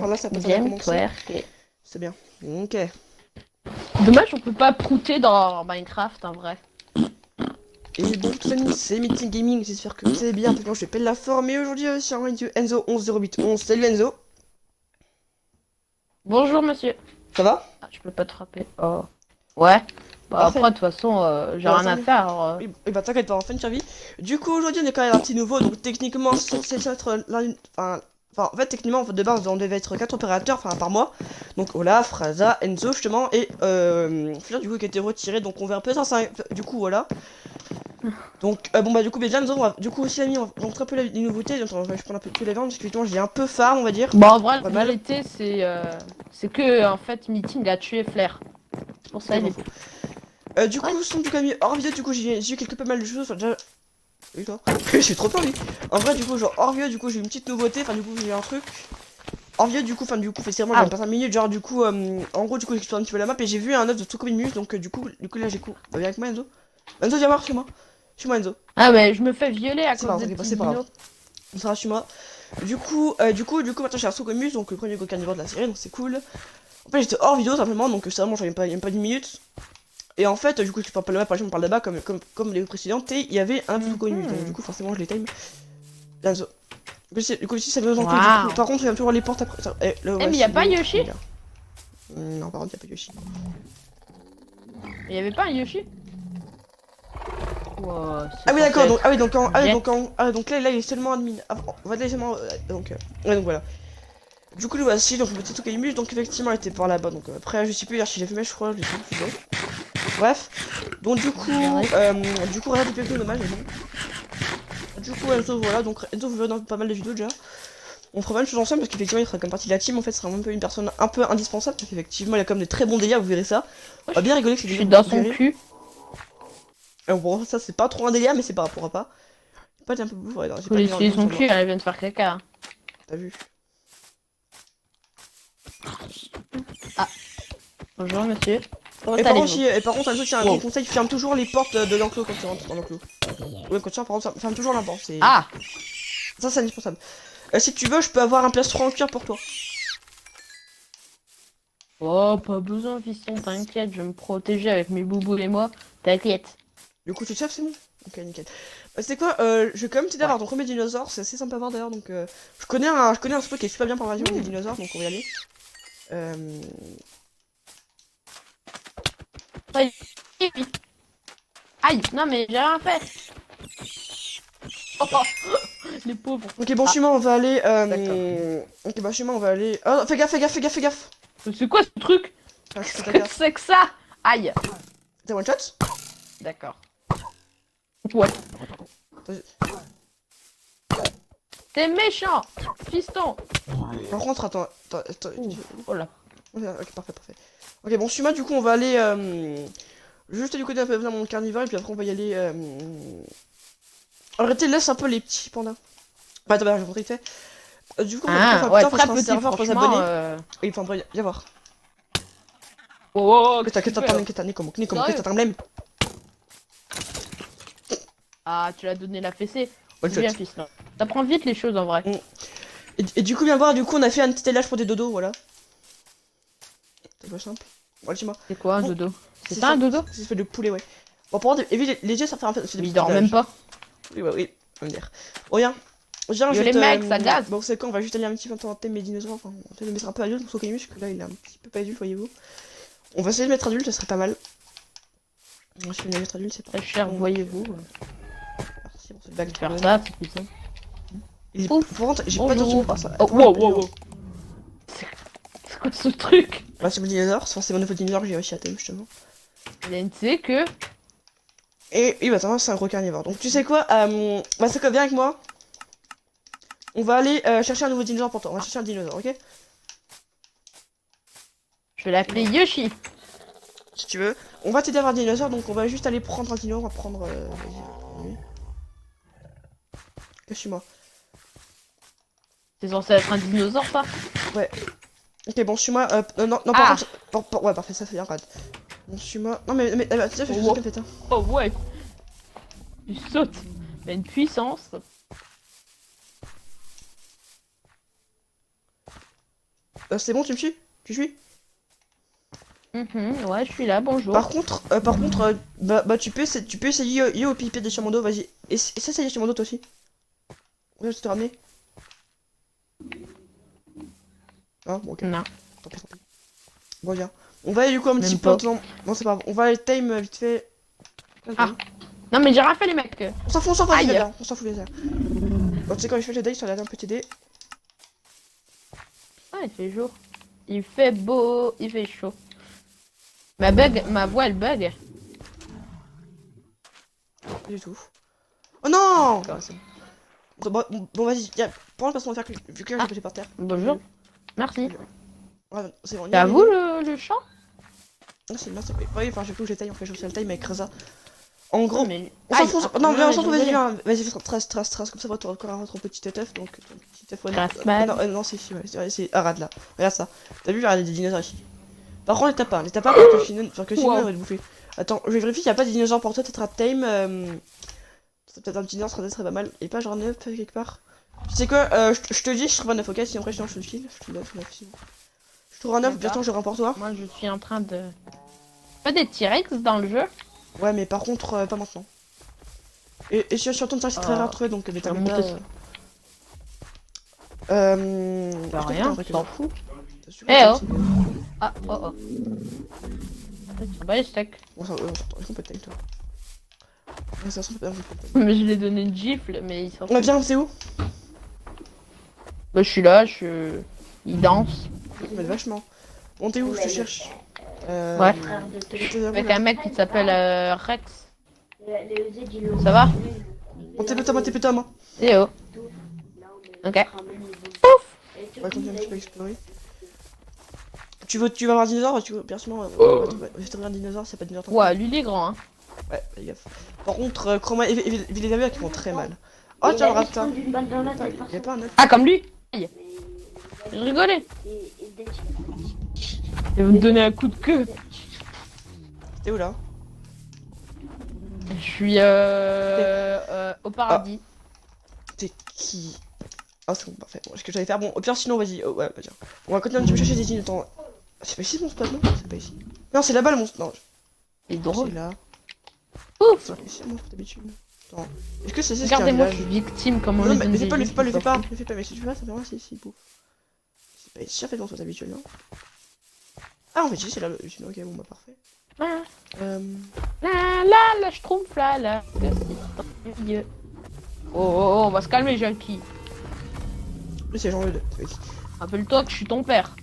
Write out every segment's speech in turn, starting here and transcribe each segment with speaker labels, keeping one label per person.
Speaker 1: Voilà, ça peut
Speaker 2: J'aime
Speaker 1: commencer.
Speaker 2: twerk.
Speaker 1: C'est bien. Ok.
Speaker 2: Dommage, on peut pas prouter dans Minecraft en vrai.
Speaker 1: Et bonjour toute famille, c'est Meeting Gaming, j'espère que vous allez bien. Maintenant, je m'appelle la forme et aujourd'hui, c'est un de Enzo 110811. Salut Enzo,
Speaker 2: Bonjour monsieur.
Speaker 1: ça va?
Speaker 2: Ah, je peux pas te frapper. Oh. Ouais. Bah
Speaker 1: Parfait.
Speaker 2: après, de toute façon, j'ai
Speaker 1: Bon,
Speaker 2: rien
Speaker 1: ça,
Speaker 2: à faire.
Speaker 1: et bah t'inquiète pas, en fin de survie. Du coup, aujourd'hui, on est quand même un petit nouveau, donc techniquement, c'est être en fait, techniquement, de base, on devait être 4 opérateurs, enfin, par mois. Donc, Olaf, Fraza, Enzo, justement, et Fleur, du coup, qui a été retiré, donc on verra peut-être ça, du coup, voilà. Donc, bon, bah, du coup, bien, nous, du coup, aussi, amis, on va montrer un peu les nouveautés. Donc, je vais prendre un peu tous les viandes, parce que, justement, j'ai un peu farm, on va dire.
Speaker 2: Bon, en vrai,
Speaker 1: Pas
Speaker 2: la
Speaker 1: mal.
Speaker 2: vérité, c'est que en fait, Meeting a tué Flair. C'est pour ça
Speaker 1: Ok,
Speaker 2: il
Speaker 1: bon,
Speaker 2: est.
Speaker 1: fou. Du
Speaker 2: Ouais.
Speaker 1: coup, sans tout mis hors vidéo, du coup, j'ai eu quelques pas mal de choses. Enfin, déjà. Oui, toi. J'ai trop peur, lui. En vrai, du coup, genre, hors vidéo, du coup, j'ai une petite nouveauté. Enfin, du coup, j'ai un truc. Hors vidéo, du coup, fait vraiment,
Speaker 2: Ah.
Speaker 1: j'aime pas 5 minutes. Genre, du coup, en gros, du coup, j'explore un petit peu la map et j'ai vu un œuf de Tokomimus. Donc, du coup, là, j'ai coup. Viens avec moi, Enzo. Enzo, viens voir, suis-moi. Suis-moi, Enzo.
Speaker 2: Ah, mais je me fais violer à
Speaker 1: C'est
Speaker 2: cause
Speaker 1: pas grave,
Speaker 2: des
Speaker 1: t'inquiète pas,
Speaker 2: petits
Speaker 1: c'est pas grave.
Speaker 2: dinos.
Speaker 1: On sera, suis-moi. Du coup, maintenant, j'ai un Tokomimus, donc le premier go carnivore de la série, donc c'est cool. En fait, j'étais hors vidéo simplement, donc c'est vraiment, j'avais pas 10 minutes. Et en fait, du coup, tu parles pas là, par exemple, on parle là-bas comme les précédentes, et il y avait un Tokomimus. Donc, du
Speaker 2: Mhm.
Speaker 1: coup, forcément, je les time. Enzo. Du coup, ici, ça veut que du coup,
Speaker 2: Waouh.
Speaker 1: par contre, il va me toujours les portes après. Là,
Speaker 2: Eh, mais y a
Speaker 1: voici
Speaker 2: pas
Speaker 1: le
Speaker 2: Yoshi?
Speaker 1: délire. Non, par contre, il a pas Yoshi.
Speaker 2: Il y avait pas un Yoshi? Wow,
Speaker 1: Ah
Speaker 2: c'est
Speaker 1: oui,
Speaker 2: censé
Speaker 1: d'accord, donc,
Speaker 2: être jet.
Speaker 1: donc là, il est seulement admin. On va aller seulement. Ouais, donc voilà. Du coup, le voici, donc le petit Tokayimus, donc effectivement, il était par là-bas. Donc après, je sais plus si j'ai fait, mais je crois, je l'ai fait. Bref. Donc, du coup, rien de plus dommage, mais bon. Du coup, Enzo, voilà, donc Enzo, vous verrez dans pas mal de vidéos déjà. On fera pas de choses ensemble parce qu'effectivement, il sera comme partie de la team. En fait, ce sera un peu une personne un peu indispensable parce qu'effectivement, il a comme des très bons délires, vous verrez ça. On va bien rigoler que c'est
Speaker 2: Je
Speaker 1: délires,
Speaker 2: suis
Speaker 1: vous
Speaker 2: dans son
Speaker 1: verrez.
Speaker 2: cul.
Speaker 1: Bon, ça, c'est pas trop un délire, mais c'est par rapport à pas. Pas un peu bouffe, ouais, non, j'ai
Speaker 2: Faut
Speaker 1: pas
Speaker 2: lui
Speaker 1: mis en
Speaker 2: essuyer
Speaker 1: zone
Speaker 2: son
Speaker 1: sur moi.
Speaker 2: cul, elle vient de faire caca.
Speaker 1: T'as vu?
Speaker 2: Ah, bonjour monsieur. Comment
Speaker 1: Et par contre,
Speaker 2: allez-vous?
Speaker 1: par contre, Enzo, tiens, un gros
Speaker 2: Wow.
Speaker 1: conseil, ferme toujours les portes de l'enclos quand tu rentres dans l'enclos. Ouais, quand tu rentres, par contre, ferme toujours la porte.
Speaker 2: Ah!
Speaker 1: Ça, c'est indispensable. Si tu veux, je peux avoir un plastron en cuir pour toi.
Speaker 2: Oh, pas besoin, fiston, t'inquiète, je vais me protéger avec mes boubous et moi. T'inquiète.
Speaker 1: Du coup, tu te chefs, c'est bon? Ok, nickel. C'est quoi? Je vais quand même t'aider à
Speaker 2: Ouais.
Speaker 1: avoir ton premier dinosaure, c'est assez sympa à voir d'ailleurs. Donc, je connais un spot qui est super bien pour invasion des
Speaker 2: Mmh.
Speaker 1: dinosaures, donc on va y aller. Euh...
Speaker 2: Ouais, aïe, non mais j'ai rien fait. Oh, les pauvres.
Speaker 1: Ok, bon,
Speaker 2: Ah,
Speaker 1: chez moi, on va aller.
Speaker 2: d'accord.
Speaker 1: Ok, bah, chez moi, on va aller. Oh, fais gaffe, fais gaffe, fais gaffe, fais gaffe!
Speaker 2: C'est quoi ce truc?
Speaker 1: Ah, je
Speaker 2: Qu'est-ce
Speaker 1: fais ta
Speaker 2: que
Speaker 1: gaffe.
Speaker 2: c'est que ça? Aïe.
Speaker 1: T'es one shot?
Speaker 2: D'accord. Ouais. T'es méchant, fiston.
Speaker 1: Par contre, attends.
Speaker 2: Ouh, oh là.
Speaker 1: Ok, parfait, parfait. Ok, bon, Shuma, du coup, on va aller juste du côté un peu vers mon carnivore, et puis après, on va y aller. Arrêtez, laisse un peu les petits pandas. Bah, attends, bah, je vais montrer vite fait. Du coup, on
Speaker 2: Ah,
Speaker 1: va plus
Speaker 2: ouais,
Speaker 1: tard
Speaker 2: très
Speaker 1: faire un
Speaker 2: petit,
Speaker 1: serveur pour les
Speaker 2: franchement.
Speaker 1: abonnés. Et enfin, viens voir.
Speaker 2: Oh, oh, oh,
Speaker 1: Qu'est-ce
Speaker 2: qu'est-ce
Speaker 1: que
Speaker 2: que tu fais là?
Speaker 1: t'as, Nico, qu'est-ce que
Speaker 2: Sérieux?
Speaker 1: t'as, emblème?
Speaker 2: Ah, tu l'as donné la fessée.
Speaker 1: One
Speaker 2: C'est bien,
Speaker 1: shot.
Speaker 2: fiston. T'apprends vite les choses en vrai.
Speaker 1: Mm. Et du coup, viens voir, du coup, on a fait un petit élage pour des dodos, voilà. C'est pas simple. Voilà, chez moi.
Speaker 2: C'est quoi un
Speaker 1: Bon,
Speaker 2: dodo? C'est
Speaker 1: c'est
Speaker 2: ça
Speaker 1: ça,
Speaker 2: un dodo?
Speaker 1: c'est fait de poulet, ouais. Bon, pour voir, les yeux, ça fait un fait, c'est des
Speaker 2: Mais il
Speaker 1: petits
Speaker 2: dort même
Speaker 1: élages.
Speaker 2: pas.
Speaker 1: Oui, bah oui, on va dire. Bon, viens. Viens, je
Speaker 2: Yo
Speaker 1: vais
Speaker 2: les mecs, ça
Speaker 1: te.
Speaker 2: gaz.
Speaker 1: Bon, c'est quoi, on va juste aller un petit peu tenter mes dinosaures. Enfin, on va essayer de mettre un peu adulte pour Sokayimus, parce que là, il est un petit peu pas adulte, voyez-vous. On va essayer de mettre adulte, ça serait pas mal. Moi, je vais mettre adulte, c'est
Speaker 2: Très cher,
Speaker 1: parti.
Speaker 2: voyez-vous.
Speaker 1: Merci pour cette
Speaker 2: Je
Speaker 1: bague
Speaker 2: vais
Speaker 1: trop
Speaker 2: faire
Speaker 1: bonne.
Speaker 2: ça, c'est plus simple.
Speaker 1: Par contre, j'ai pas d'intention de
Speaker 2: Bonjour.
Speaker 1: faire ça.
Speaker 2: Oh, wow, wow, wow. C'est quoi ce truc?
Speaker 1: Bah, c'est mon dinosaure, c'est mon nouveau dinosaure que j'ai réussi à thème, justement.
Speaker 2: Tu sais que...
Speaker 1: Et oui, bah, attends, c'est un gros carnivore. Donc, tu sais quoi, bah, c'est quoi, viens avec moi. On va aller chercher un nouveau dinosaure pour toi. On va chercher un dinosaure, ok?
Speaker 2: Je vais l'appeler Yoshi.
Speaker 1: Si tu veux. On va t'aider à avoir un dinosaure, donc on va juste aller prendre un dino. On va prendre. Vas-y. Suis-moi.
Speaker 2: C'est censé être un dinosaure, ça?
Speaker 1: Ouais. Ok, bon, suis-moi. Non, non, par
Speaker 2: Ah!
Speaker 1: contre. Ouais, parfait, ça fait bien, regarde. Bon, suis-moi. Non, mais tu sais, fais
Speaker 2: Oh,
Speaker 1: juste
Speaker 2: wow.
Speaker 1: qu'elle fait, hein.
Speaker 2: Oh, ouais. Tu sautes. Mais une puissance.
Speaker 1: C'est bon, tu me suis? Tu suis?
Speaker 2: Ouais, je suis là, bonjour.
Speaker 1: Par contre, bah tu peux essayer yo au pipé de sur mon dos, vas-y. Et ça, ça y est sur mon dos toi aussi. Ouais, je te ramener. Ah, bon, ok.
Speaker 2: Non,
Speaker 1: Tant pis, tant pis. Bon, viens. On va aller du coup un petit
Speaker 2: même
Speaker 1: peu en
Speaker 2: pas.
Speaker 1: temps. Non, c'est pas grave. On va aller time vite fait.
Speaker 2: Ah. Non, mais j'ai rien fait, les mecs.
Speaker 1: On s'en fout, vas-y,
Speaker 2: Aïe.
Speaker 1: viens. On s'en fout, viens. Bon, tu sais, quand je fais le day, je te regarde un petit dé.
Speaker 2: Ah, il fait jour. Il fait beau, il fait chaud. Ma voix, elle bug.
Speaker 1: Pas du tout. Oh non! Ah, c'est bon, vas-y, viens. Prends le passeport, on va faire vu que là,
Speaker 2: Ah.
Speaker 1: j'ai posé par terre.
Speaker 2: Bonjour. Merci.
Speaker 1: Ouais, c'est bon,
Speaker 2: C'est à vous le chant?
Speaker 1: Ah, c'est bien, c'est oui, enfin, je faut que je taille, en fait, je fais le time avec Reza. En gros,
Speaker 2: Mais...
Speaker 1: on s'en
Speaker 2: Aïe.
Speaker 1: fout,
Speaker 2: Ah,
Speaker 1: non, viens, on
Speaker 2: mais
Speaker 1: s'en fout,
Speaker 2: désolé.
Speaker 1: vas-y, fais trace, comme ça, tu auras encore un ton petit teuf, donc, ton petit teuf, ouais,
Speaker 2: Grassman.
Speaker 1: non, non, c'est Arad, là, regarde ça, t'as vu, regarde des dinosaures ici. Par contre, les tapins, parce que sinon,
Speaker 2: Wow.
Speaker 1: on va le bouffer. Attends, je vais vérifier qu'il n'y a pas de dinosaures pour toi, peut-être à tame, c'est peut-être un petit dinosaure, ça serait pas mal, et pas genre neuf, quelque part. Tu sais quoi, je te dis, je trouve un neuf, ok, sinon après, je te le file, je te le donne, sinon. Je trouve un neuf,
Speaker 2: D'accord.
Speaker 1: bientôt, je remporte toi.
Speaker 2: Moi, je suis en train de... Pas des T-Rex dans le jeu?
Speaker 1: Ouais, mais par contre, pas maintenant. Et surtout, c'est très rare à trouver, donc ne t'inquiète
Speaker 2: monter
Speaker 1: pas.
Speaker 2: sur-
Speaker 1: Je
Speaker 2: Bah,
Speaker 1: te
Speaker 2: rien,
Speaker 1: fais un
Speaker 2: t'en
Speaker 1: truc,
Speaker 2: fous.
Speaker 1: t'as su
Speaker 2: Eh
Speaker 1: que
Speaker 2: oh.
Speaker 1: c'est-
Speaker 2: Ah, oh. Bah, les steaks.
Speaker 1: Bon, ça, on s'entend, est-ce qu'on peut time, toi? Ouais, ça, on peut time.
Speaker 2: Mais je lui ai donné une gifle, mais il s'en fout.
Speaker 1: Ouais, viens, c'est où?
Speaker 2: Bah, je suis là, il danse.
Speaker 1: On va être vachement. Bon, t'es où? Je te cherche.
Speaker 2: Ouais.
Speaker 1: T'es à où,
Speaker 2: Avec
Speaker 1: là?
Speaker 2: un mec qui s'appelle Rex. Ça va?
Speaker 1: Bon, t'es plutôt à moi.
Speaker 2: Eh oh. Ok.
Speaker 1: Ouais, continue un petit peu à explorer. Tu vas voir un dinosaure? Tu veux, personnellement, je te regarde un dinosaure, c'est pas de dinosaure.
Speaker 2: Ouais, lui il est grand, hein.
Speaker 1: Ouais, fais gaffe. Par contre, Chroma et Villeneuve qui vont très mal. Oh, tiens, le raptor. Il y a pas un œuf.
Speaker 2: Ah, comme lui. Aïe. Je rigolais. Il va me donner un coup de queue.
Speaker 1: T'es où, là?
Speaker 2: Je suis au paradis.
Speaker 1: T'es qui? Ah, c'est bon, parfait. Bon, ce que j'allais faire, bon, au pire, sinon, vas-y. Oh, ouais, bah, tiens. On va continuer un petit peu chercher des dinosaures. C'est pas ici mon spot, non? C'est pas ici. Non, c'est là-bas le monstre. Non,
Speaker 2: C'est
Speaker 1: c'est
Speaker 2: drôle.
Speaker 1: là.
Speaker 2: Ouf.
Speaker 1: C'est ici le monstre d'habitude. Attends. Est-ce que c'est ce
Speaker 2: Regardez-moi, je
Speaker 1: village?
Speaker 2: suis victime comme on
Speaker 1: Non,
Speaker 2: les
Speaker 1: mais
Speaker 2: donne
Speaker 1: le
Speaker 2: des
Speaker 1: fais pas, le
Speaker 2: gifles,
Speaker 1: fais pas, le
Speaker 2: je
Speaker 1: fais pas.
Speaker 2: m'en fous.
Speaker 1: Le fais pas, mais si tu fais ça, ça fait voir si c'est beau. C'est pas ici, en fait, dans ton habituel, non? Ah, en fait, ici, c'est là le. Ok, bon, bah, parfait.
Speaker 2: Ah,
Speaker 1: Euh.
Speaker 2: la schtroumpf, là. Oh, on va se calmer, Junkie.
Speaker 1: Lui, c'est Jean-Eudes. Oui.
Speaker 2: Rappelle-toi que je suis ton père.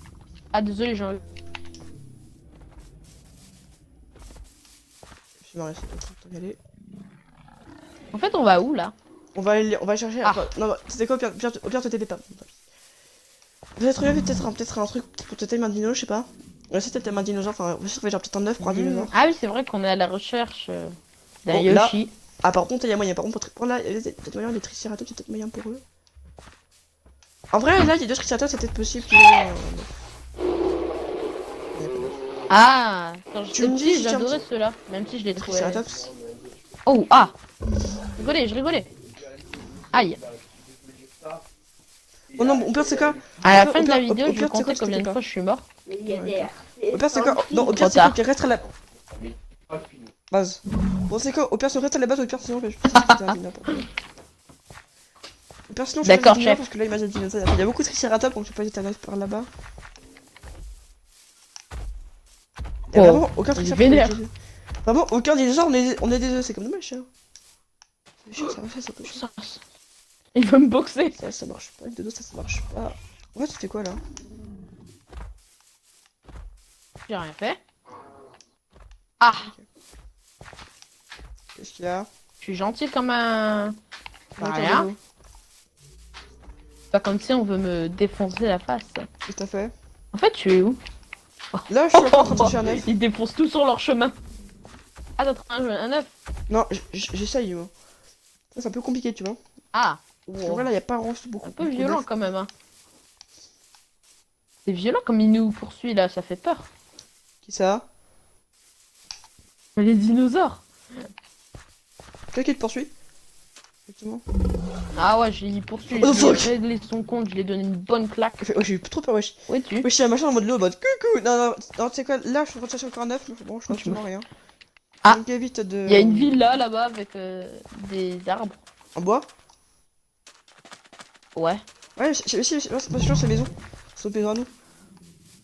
Speaker 2: Ah, désolé, Jean.
Speaker 1: Je suis marré, c'est pas trop y aller.
Speaker 2: En fait, on va où, là?
Speaker 1: On va chercher.
Speaker 2: Ah.
Speaker 1: Enfin, non, bah, c'était quoi? Au pire, te t'aidais pas. Vous avez trouvé peut-être un truc pour te tailler un dino, je sais pas. C'est peut-être un dinosaure, enfin, on va genre peut-être un œuf pour un dinosaure.
Speaker 2: Ah oui, c'est vrai qu'on est à la recherche d'un
Speaker 1: Bon, là-
Speaker 2: Yoshi.
Speaker 1: Ah, par contre, il y a moyen, par contre, pour là, il y a peut-être moyen, les triceratops, c'est peut-être moyen pour eux. En vrai, là, il y a deux triceratops, c'est peut-être possible qu'il y ait un. Il y a pas d'œuf.
Speaker 2: Ah, quand
Speaker 1: Tu
Speaker 2: j'étais
Speaker 1: me dis,
Speaker 2: petit,
Speaker 1: si tu as un
Speaker 2: j'adorais ceux-là, même si je les
Speaker 1: Les
Speaker 2: trouvais.
Speaker 1: triceratops.
Speaker 2: Oh, ah! Je rigolais. Aïe.
Speaker 1: Oh non, au pire, c'est quoi?
Speaker 2: À la
Speaker 1: Au
Speaker 2: fin de la
Speaker 1: pire,
Speaker 2: vidéo,
Speaker 1: au
Speaker 2: je vais
Speaker 1: pire, c'est quoi,
Speaker 2: compter
Speaker 1: je
Speaker 2: combien de
Speaker 1: t'étais
Speaker 2: fois je suis mort.
Speaker 1: Au pire, c'est quoi? Non, au pire,
Speaker 2: Trop
Speaker 1: c'est quoi
Speaker 2: tard.
Speaker 1: qui reste à la base? Bon, c'est quoi? Au pire, si on reste à la base, au pire, sinon, je pense que c'était un n'importe quoi. Au pire, sinon, je
Speaker 2: D'accord,
Speaker 1: fais des
Speaker 2: chef.
Speaker 1: parce que là, il m'a dit dinosaure. Il y a beaucoup de triceratops, donc je vais pas hésiter à aller par là-bas. Il y a
Speaker 2: Oh,
Speaker 1: vraiment aucun
Speaker 2: il est
Speaker 1: triceratops.
Speaker 2: vénère.
Speaker 1: Vraiment, aucun dinosaure, on est des œufs, c'est comme dommage, ça. C'est chiant, ça refait, ça peut chier.
Speaker 2: Il va me boxer.
Speaker 1: Ça marche pas, avec des œufs, ça marche pas. Ouais, tu fais quoi là?
Speaker 2: J'ai rien fait. Ah,
Speaker 1: Qu'est-ce qu'il y a?
Speaker 2: je suis gentil comme un... Bah,
Speaker 1: Ouais,
Speaker 2: rien.
Speaker 1: t'as
Speaker 2: Pas comme si on veut me défoncer la face.
Speaker 1: tout à fait.
Speaker 2: En fait, tu es où?
Speaker 1: Là, je suis encore en train de chercher un œuf.
Speaker 2: Ils défoncent tout sur leur chemin. Ah, t'as trouvé un œuf?
Speaker 1: Non, j'essaye, moi. Ça, c'est un peu compliqué, tu vois.
Speaker 2: Ah,
Speaker 1: Parce que voilà, y a pas vraiment beaucoup.
Speaker 2: un peu
Speaker 1: beaucoup
Speaker 2: violent
Speaker 1: d'œufs.
Speaker 2: quand même. Hein. C'est violent comme il nous poursuit là, ça fait peur.
Speaker 1: Qui ça?
Speaker 2: Mais les dinosaures.
Speaker 1: Quelqu'un qui te poursuit? Exactement.
Speaker 2: Ah ouais, j'ai poursuivi,
Speaker 1: Oh, fuck.
Speaker 2: j'ai réglé son compte, je lui ai donné une bonne claque.
Speaker 1: Oh, j'ai eu trop peur, wesh.
Speaker 2: Ouais, tu.
Speaker 1: Wesh, c'est un machin en mode low, en mode coucou. Non, tu sais quoi, là, je suis en train de chercher encore un œuf, mais bon, je crois absolument rien.
Speaker 2: Ah.
Speaker 1: Donc évite de...
Speaker 2: Il y a une villa là-bas avec des arbres.
Speaker 1: En bois?
Speaker 2: Ouais.
Speaker 1: Ouais, c'est pas sûr, c'est maison. C'est maison à nous.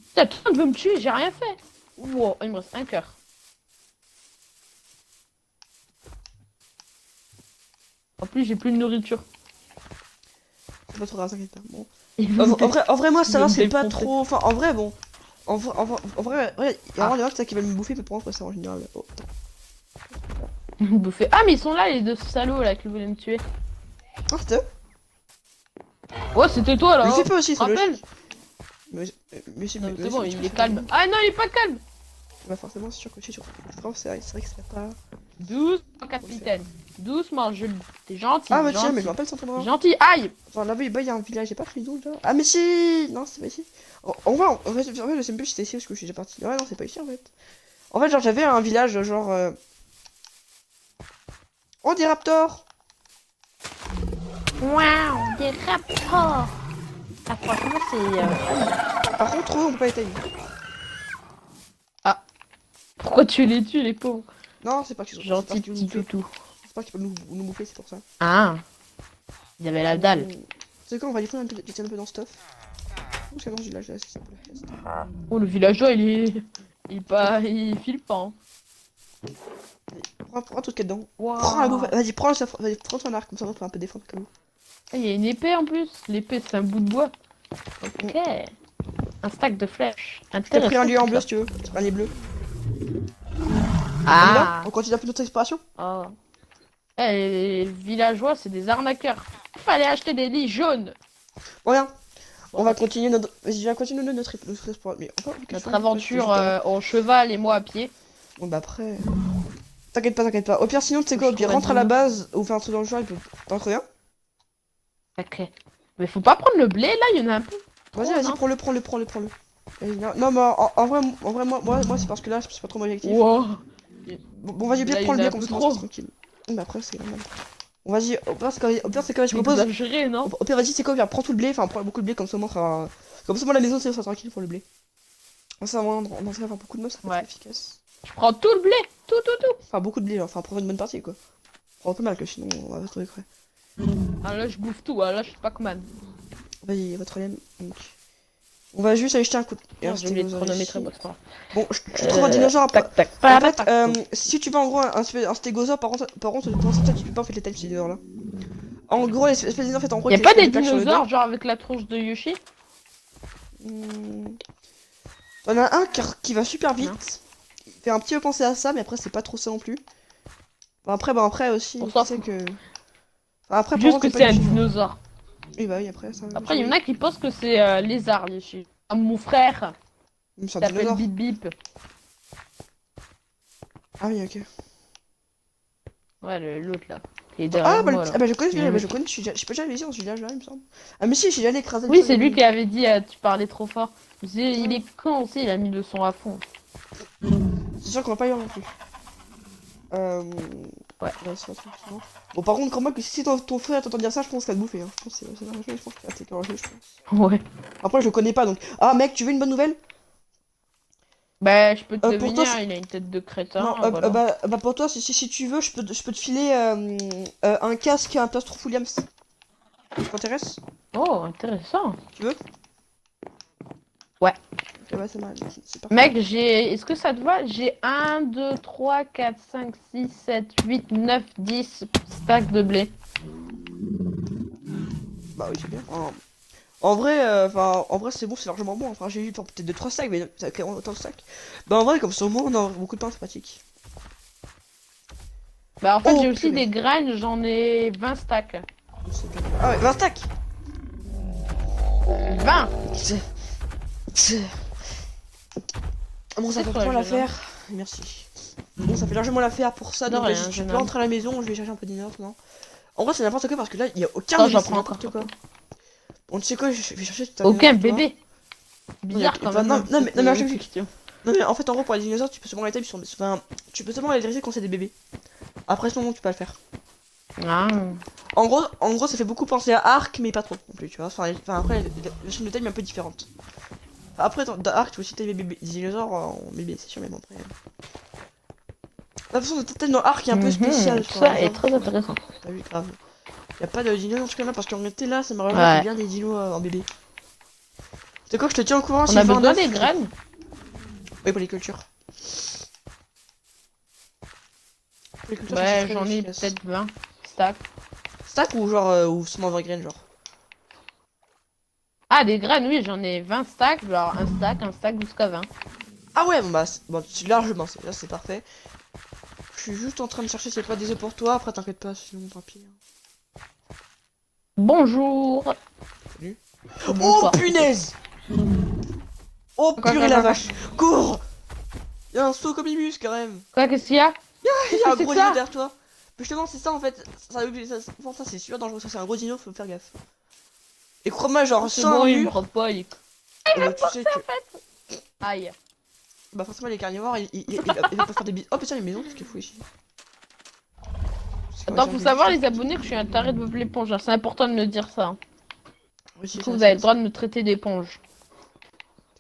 Speaker 2: Putain, tout le monde veut me tuer, j'ai rien fait. Wow, il me reste un cœur. En plus, j'ai plus de nourriture.
Speaker 1: C'est pas trop grave, t'inquiète pas. Bon.
Speaker 2: Il
Speaker 1: En vrai, moi, ça va,
Speaker 2: me
Speaker 1: c'est pas
Speaker 2: défoncer.
Speaker 1: trop... Enfin, en vrai, bon. En vrai, il y a vraiment des gens qui veulent me bouffer, mais pour moi, c'est en général... Oh, attends.
Speaker 2: me bouffer. Ah, mais ils sont là, les deux salauds là qui voulaient me tuer.
Speaker 1: Ah, c'était eux?
Speaker 2: Ouais, c'était toi là.
Speaker 1: Mais il
Speaker 2: Oh.
Speaker 1: fait pas aussi, ça,
Speaker 2: Rappelle.
Speaker 1: Mais c'est...
Speaker 2: Non, c'est bon, il est calme. Ah non, il est pas calme.
Speaker 1: Bah forcément, c'est sûr que je suis sûr. C'est vrai que c'est pas...
Speaker 2: Doucement, capitaine. Doucement, je le dis. T'es gentil.
Speaker 1: Ah, bah tiens,
Speaker 2: gentil.
Speaker 1: mais je me rappelle sans trop.
Speaker 2: Gentil, aïe.
Speaker 1: Enfin, là-bas, il y a un village, j'ai pas pris d'eau, là. Ah, mais si. Non, c'est pas ici. En fait, je sais même plus si c'était ici parce que je suis déjà parti. Ouais, non, c'est pas ici, en fait. En fait, genre, j'avais un village, genre... Oh, des raptors.
Speaker 2: Waouh, des rapports. Ah, franchement, c'est...
Speaker 1: Par contre, eux, on peut pas les tailler.
Speaker 2: Pourquoi tu les tues, les pauvres?
Speaker 1: Non, c'est pas qu'ils sont...
Speaker 2: Gentil petit
Speaker 1: toutou.
Speaker 2: toutou.
Speaker 1: C'est pas qu'ils peuvent nous bouffer, c'est pour ça.
Speaker 2: Ah. Il y avait la dalle.
Speaker 1: C'est quoi, on va aller prendre un peu dans stuff. Parce que dans ce village, là, c'est pour la fiesta.
Speaker 2: Oh, le villageois, il est... Il file pas. Hein.
Speaker 1: Prends tout ce qu'il y a dedans.
Speaker 2: Wow.
Speaker 1: Prends la bouffe. Vas-y, prends ton arc, comme ça, on peut un peu défendre comme nous.
Speaker 2: Ah, il y a une épée en plus. L'épée, c'est un bout de bois. Ok. Un stack de flèches.
Speaker 1: T'as pris un lieu en
Speaker 2: tout
Speaker 1: bleu,
Speaker 2: ça.
Speaker 1: si tu veux. Un lieu bleu.
Speaker 2: Ah.
Speaker 1: On continue un peu notre exploration.
Speaker 2: Oh. Eh, les villageois, c'est des arnaqueurs. Fallait acheter des lits jaunes.
Speaker 1: Bon, rien. On va continuer notre... Vas-y, viens continuer notre exploration. Mais encore une question,
Speaker 2: Notre aventure en cheval et moi à pied.
Speaker 1: Bon, bah après... T'inquiète pas. Au pire, sinon, tu sais quoi, au pire,
Speaker 2: Je
Speaker 1: rentre à la
Speaker 2: trouve
Speaker 1: base ou fais un truc dans le genre, il peut... T'en trouves rien?
Speaker 2: Ok. Mais faut pas prendre le blé là, il y en a un peu.
Speaker 1: Vas-y,
Speaker 2: non
Speaker 1: prends-le. Vas-y, non, mais en vrai, moi, c'est parce que là, c'est pas trop mon objectif.
Speaker 2: Wow.
Speaker 1: Bon, vas-y, au pire,
Speaker 2: Là,
Speaker 1: prends
Speaker 2: il
Speaker 1: le
Speaker 2: y en a
Speaker 1: bien,
Speaker 2: un
Speaker 1: comme
Speaker 2: peu
Speaker 1: ça, on
Speaker 2: trop.
Speaker 1: reste tranquille. Bon, bah après, c'est normal. Bon, vas-y, au pire, c'est quoi, je propose...
Speaker 2: Exagéré, non?
Speaker 1: Au pire, vas-y, c'est quoi, viens, prends tout le blé, enfin, prends beaucoup de blé, comme ça, comme ça, moi, la maison, c'est sera tranquille pour le blé. Ça, on va faire beaucoup de meufs, ça peut
Speaker 2: Ouais.
Speaker 1: être efficace.
Speaker 2: Je prends tout le blé. Tout.
Speaker 1: Enfin, beaucoup de blé, genre. Enfin, prendre une bonne partie, quoi. Prends un peu mal, que sinon, on va trouver creux.
Speaker 2: Ah là, je bouffe tout. Ah là, je suis Pac-Man.
Speaker 1: Vas-y, votre problème. Donc... On va juste aller jeter un coup de...
Speaker 2: Merde, j'ai oublié de chronométrer, moi, c'est pas grave.
Speaker 1: Bon, je trouve un dinosaure après.
Speaker 2: Tac, tac.
Speaker 1: En fait, si tu veux en gros un stégosaure, par contre, pour ça, tu peux pas en fait les types ces dinosaures là. En gros, les espèces de dinosaures, en fait, en gros,
Speaker 2: Y'a
Speaker 1: qui
Speaker 2: pas
Speaker 1: ont
Speaker 2: des
Speaker 1: plaques sur le
Speaker 2: dinosaures
Speaker 1: dos.
Speaker 2: genre avec la tronche de Yoshi?
Speaker 1: T'en as un qui va super vite. Il fait un petit peu penser à ça, mais après, c'est pas trop ça non plus. Bon, après aussi,
Speaker 2: On
Speaker 1: tu
Speaker 2: s'en
Speaker 1: sais
Speaker 2: fout.
Speaker 1: que. Enfin, après,
Speaker 2: Juste que
Speaker 1: c'est
Speaker 2: c'est
Speaker 1: pas
Speaker 2: un
Speaker 1: une-
Speaker 2: dinosaure.
Speaker 1: Oui, bah oui, après, ça.
Speaker 2: Après, il y en a qui pensent que c'est lézard, Yoshi. Ah, mon frère
Speaker 1: C'est un
Speaker 2: s'appelle
Speaker 1: dinosaure.
Speaker 2: Bip Bip.
Speaker 1: Ah oui, ok.
Speaker 2: Ouais, l'autre là. Qui est
Speaker 1: Ah,
Speaker 2: derrière
Speaker 1: bah,
Speaker 2: moi, là.
Speaker 1: bah je connais ce village,
Speaker 2: Oui.
Speaker 1: bah, je connais, je suis pas déjà allé ici dans ce village là, il me semble. Ah, mais si, j'ai allé écraser le
Speaker 2: Oui,
Speaker 1: sol
Speaker 2: c'est
Speaker 1: de-
Speaker 2: lui qui avait dit tu parlais trop fort. Il est con aussi, il a mis le son à fond.
Speaker 1: C'est sûr qu'on va pas y aller non plus.
Speaker 2: Ouais.
Speaker 1: C'est un truc, sinon. Bon, par contre, crois-moi que si ton frère t'entend dire ça, je pense qu'il va te bouffer. Hein. Je pense que c'est dangereux, je pense qu'il va t'écorger, je pense.
Speaker 2: Ouais.
Speaker 1: Après, je le connais pas donc. Ah, mec, tu veux une bonne nouvelle?
Speaker 2: Bah, je peux te
Speaker 1: Pour toi,
Speaker 2: devenir, il a une tête de crétin.
Speaker 1: Non,
Speaker 2: voilà.
Speaker 1: bah pour toi, si tu veux, je peux te filer un casque et un Plastron Williams. Ça t'intéresse?
Speaker 2: Oh, intéressant.
Speaker 1: Tu veux?
Speaker 2: Ouais.
Speaker 1: Ok, ouais, c'est mal. C'est parfait.
Speaker 2: Mec, est-ce que ça te va? J'ai 1, 2, 3, 4, 5, 6, 7, 8, 9, 10 stacks de blé.
Speaker 1: Bah oui, c'est bien. En vrai, en vrai, c'est bon, c'est largement bon. Enfin, j'ai eu peut-être 2-3 stacks, mais ça fait autant de stacks. Bah en vrai, comme ça au moins, on a beaucoup de pain, c'est pratique.
Speaker 2: Bah, en fait,
Speaker 1: Oh,
Speaker 2: j'ai aussi
Speaker 1: purée.
Speaker 2: des graines, j'en ai 20 stacks.
Speaker 1: Ah ouais, 20 stacks.
Speaker 2: 20.
Speaker 1: Bon, ça
Speaker 2: C'est
Speaker 1: fait
Speaker 2: toi,
Speaker 1: largement
Speaker 2: jeune
Speaker 1: l'affaire. Merci. Bon, ça fait largement l'affaire pour ça.
Speaker 2: De
Speaker 1: Donc,
Speaker 2: rien,
Speaker 1: vas-y, tu
Speaker 2: jeune
Speaker 1: peux
Speaker 2: homme.
Speaker 1: rentrer à la maison. Je vais chercher un peu d'inert, non? En vrai, c'est n'importe quoi parce que là, il y a aucun
Speaker 2: Attends,
Speaker 1: bébé,
Speaker 2: j'en
Speaker 1: c'est
Speaker 2: prends
Speaker 1: n'importe
Speaker 2: encore.
Speaker 1: quoi. Bon, tu sais quoi, je vais chercher tout à
Speaker 2: Aucun
Speaker 1: l'heure, toi.
Speaker 2: bébé. Bizarre quand
Speaker 1: Enfin,
Speaker 2: même.
Speaker 1: non,
Speaker 2: hein,
Speaker 1: non, mais-
Speaker 2: cette,
Speaker 1: non, mais je-
Speaker 2: question.
Speaker 1: Non, mais en fait, en gros, pour les dinosaures, tu peux seulement les taper sur des. Enfin, tu peux seulement les dresser quand c'est des bébés. Après ce moment, tu peux pas le faire.
Speaker 2: Ah.
Speaker 1: En gros, ça fait beaucoup penser à Ark, mais pas trop non plus, tu vois. Enfin, après, la chaîne de taille est un peu différente. Après, dans Ark, tu peux aussi tailler des dinosaures en bébé, c'est sûr, mais bon, après. La façon de taille dans Ark est un peu spéciale, je crois.
Speaker 2: Ça est très intéressant.
Speaker 1: T'as vu, grave. Y'a pas de dinos dans ce cas-là, parce qu'en été là, ça m'a
Speaker 2: Ouais.
Speaker 1: bien des dinos en bébé. C'est quoi, je te tiens au courant
Speaker 2: On
Speaker 1: si
Speaker 2: a
Speaker 1: je vends un
Speaker 2: besoin
Speaker 1: œuf.
Speaker 2: des graines.
Speaker 1: Oui, pour les cultures. Pour les cultures,
Speaker 2: Ouais,
Speaker 1: c'est très
Speaker 2: j'en ai
Speaker 1: efficace.
Speaker 2: peut-être 20 stacks.
Speaker 1: Stack ou genre, ou seulement evergreen, genre.
Speaker 2: Ah, des graines, oui, j'en ai 20 stacks. Genre un stack jusqu'à 20.
Speaker 1: Ah ouais, bon bah, bon, largement, là c'est parfait. Je suis juste en train de chercher s'il n'y a pas des œufs pour toi, après t'inquiète pas, sinon tant pis.
Speaker 2: Bonjour.
Speaker 1: Salut.
Speaker 2: Ou
Speaker 1: Oh
Speaker 2: bonsoir.
Speaker 1: punaise! Oh
Speaker 2: Quoi,
Speaker 1: purée
Speaker 2: quoi,
Speaker 1: la
Speaker 2: quoi,
Speaker 1: vache! Cours! Y'a un saut comibus quand même!
Speaker 2: Quoi, qu'est-ce qu'il y a?
Speaker 1: Y'a un
Speaker 2: c'est
Speaker 1: gros
Speaker 2: ça?
Speaker 1: dino derrière toi! Mais justement, c'est ça en fait, ça c'est super dangereux, ça c'est un gros dino, faut faire gaffe. Et crois-moi, genre
Speaker 2: C'est
Speaker 1: sans
Speaker 2: bon,
Speaker 1: un
Speaker 2: il me
Speaker 1: mur,
Speaker 2: rend pas. Tu
Speaker 1: tu sais que.
Speaker 2: Aïe.
Speaker 1: Bah forcément les carnivores, ils vont pas faire des bis. Oh putain les maisons, qu'est-ce qu'il faut ici?
Speaker 2: Attends, faut savoir les abonnés que je suis un taré de Bob l'éponge. C'est important de me dire ça. Hein.
Speaker 1: Oui,
Speaker 2: Du coup, vous avez le droit de me traiter d'éponge.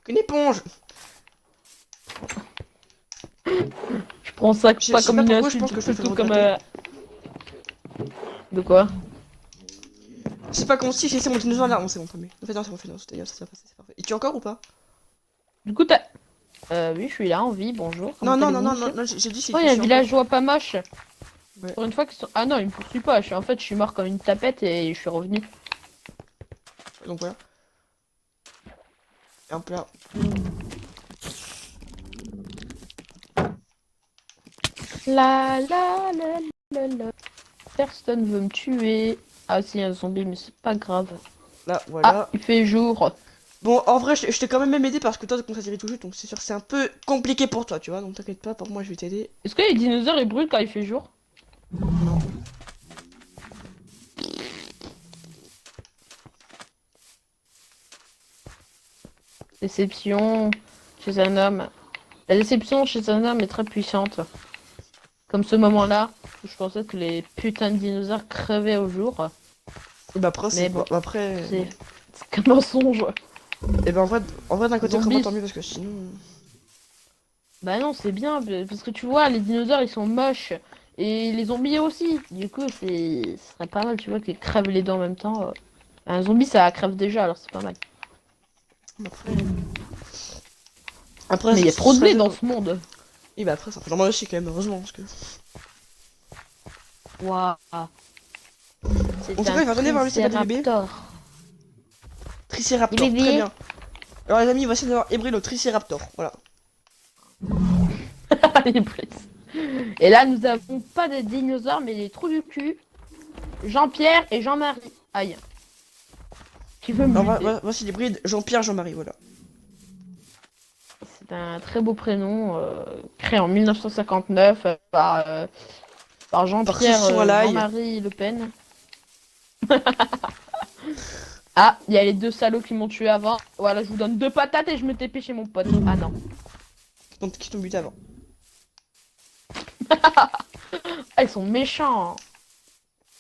Speaker 1: Une éponge!
Speaker 2: Je prends ça
Speaker 1: Je
Speaker 2: pas
Speaker 1: sais
Speaker 2: comme
Speaker 1: pas
Speaker 2: une
Speaker 1: pourquoi, je
Speaker 2: insulte,
Speaker 1: pense que je fais
Speaker 2: plutôt
Speaker 1: le
Speaker 2: comme
Speaker 1: regretter.
Speaker 2: De quoi?
Speaker 1: C'est pas con si c'est mon dinosaure là, bon c'est bon, tant mieux. En fait non, c'est bon, c'était bien, ça s'est passé, c'est parfait. Et tu es encore ou pas?
Speaker 2: Du coup, t'as... oui, je suis là en vie, bonjour.
Speaker 1: Non, non, non,
Speaker 2: allez-vous,
Speaker 1: non,
Speaker 2: monsieur
Speaker 1: non, j'ai dit si
Speaker 2: Oh, il
Speaker 1: tu
Speaker 2: y a un
Speaker 1: suis encore.
Speaker 2: villageois pas moche.
Speaker 1: Ouais.
Speaker 2: Pour une fois qu'ils sont... Ah non, il me poursuit pas. En fait, je suis mort comme une tapette et je suis revenu.
Speaker 1: Donc voilà. Et hop là.
Speaker 2: La. Personne veut me tuer. Ah si, il y a un zombie, mais c'est pas grave.
Speaker 1: Là,
Speaker 2: Ah,
Speaker 1: voilà.
Speaker 2: il fait jour.
Speaker 1: Bon, en vrai, je t'ai quand même aidé parce que toi, tu commences à tirer tout juste, donc c'est sûr que c'est un peu compliqué pour toi, tu vois. Donc t'inquiète pas, pour moi, je vais t'aider.
Speaker 2: Est-ce que les dinosaures ils brûlent quand il fait jour?
Speaker 1: Non.
Speaker 2: Déception chez un homme. La déception chez un homme est très puissante. Comme ce moment-là, où je pensais que les putains de dinosaures crevaient au jour.
Speaker 1: Et bah après,
Speaker 2: Mais bon,
Speaker 1: après.
Speaker 2: C'est qu'un mensonge.
Speaker 1: Et bah en vrai d'un côté,
Speaker 2: Zombies.
Speaker 1: tant mieux parce que sinon.
Speaker 2: Bah non, c'est bien, parce que tu vois, les dinosaures ils sont moches. Et les zombies aussi. Du coup, ce serait pas mal, tu vois, qu'ils crèvent les dents en même temps. Un zombie ça crève déjà, alors c'est pas mal.
Speaker 1: Après. Après,
Speaker 2: Mais il y a
Speaker 1: ça
Speaker 2: trop de
Speaker 1: serait
Speaker 2: blé dans ce monde.
Speaker 1: Et bah après, ça fait normal aussi quand même, heureusement. Parce que.
Speaker 2: Waouh. C'est
Speaker 1: En tout cas, il va revenir voir lui, c'est pas des bébés.
Speaker 2: Triceratops.
Speaker 1: Triceraptor,
Speaker 2: Des bébés.
Speaker 1: très bien. Alors les amis, voici d'avoir ébréé le Triceraptor, voilà.
Speaker 2: Les prises. Et là, nous avons pas de dinosaures, mais les trous du cul. Jean-Pierre et Jean-Marie. Aïe. Qui veut me
Speaker 1: Alors
Speaker 2: buter.
Speaker 1: voici les brides Jean-Pierre, Jean-Marie, voilà.
Speaker 2: C'est un très beau prénom, créé en 1959 par Jean-Pierre
Speaker 1: Christian Alaille.
Speaker 2: Jean-Marie Le Pen. Ah, il y a les deux salauds qui m'ont tué avant. Voilà, je vous donne 2 patates et je me TP chez mon pote. Ah non.
Speaker 1: Donc qui t'ont buté avant.
Speaker 2: Ah, ils sont méchants.